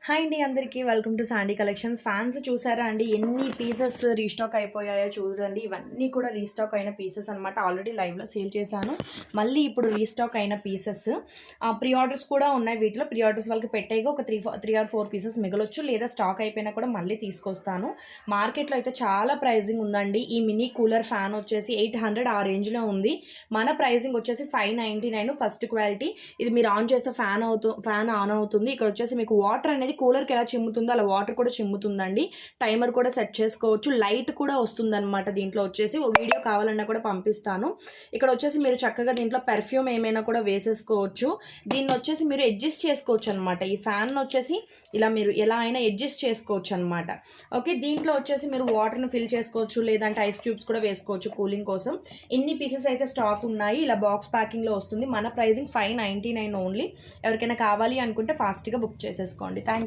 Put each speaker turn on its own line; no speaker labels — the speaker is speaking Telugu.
హాయ్ అండి అందరికీ welcome to Sandy collections. Fans చూసారా అండి ఎన్ని పీసెస్ రీస్టాక్ అయిపోయాయో చూడండి. ఇవన్నీ కూడా రీస్టాక్ అయిన పీసెస్ అనమాట. ఆల్రెడీ లైవ్లో సేల్ చేశాను, మళ్ళీ ఇప్పుడు రీస్టాక్ అయిన పీసెస్. ప్రీ ఆర్డర్స్ కూడా ఉన్నాయి. వీటిలో ప్రీ ఆర్డర్స్ వాళ్ళకి పెట్టేగా ఒక త్రీ ఆర్ ఫోర్ పీసెస్ మిగలొచ్చు, లేదా స్టాక్ అయిపోయినా కూడా మళ్ళీ తీసుకొస్తాను. మార్కెట్లో అయితే చాలా ప్రైజింగ్ ఉందండి. ఈ మినీ కూలర్ ఫ్యాన్ వచ్చేసి 800 ఆ రేంజ్లో ఉంది. మన ప్రైజింగ్ వచ్చేసి 599 ఫస్ట్ క్వాలిటీ. ఇది మీరు ఆన్ చేస్తే ఫ్యాన్ ఆన్ అవుతుంది. ఇక్కడ వచ్చేసి మీకు వాటర్ అనేది కూలర్కి ఎలా చిమ్ముతుందో అలా వాటర్ కూడా చిమ్ముతుందండి. టైమర్ కూడా సెట్ చేసుకోవచ్చు. లైట్ కూడా వస్తుందన్నమాట. దీంట్లో వచ్చేసి వీడియో కావాలన్నా కూడా పంపిస్తాను. ఇక్కడ వచ్చేసి మీరు చక్కగా దీంట్లో పెర్ఫ్యూమ్ ఏమైనా కూడా వేసేసుకోవచ్చు. దీన్ని వచ్చేసి మీరు అడ్జస్ట్ చేసుకోవచ్చు అనమాట. ఈ ఫ్యాన్ వచ్చేసి ఇలా మీరు ఎలా అయినా అడ్జస్ట్ చేసుకోవచ్చు అనమాట. ఓకే, దీంట్లో వచ్చేసి మీరు వాటర్ని ఫిల్ చేసుకోవచ్చు, లేదంటే ఐస్ క్యూబ్స్ కూడా వేసుకోవచ్చు కూలింగ్ కోసం. ఇన్ని పీసెస్ అయితే స్టాక్ ఉన్నాయి. ఇలా బాక్స్ ప్యాకింగ్లో వస్తుంది. మన ప్రైజింగ్ 599 ఓన్లీ. ఎవరికైనా కావాలి అనుకుంటే ఫాస్ట్గా బుక్ చేసేసుకోండి. థ్యాంక్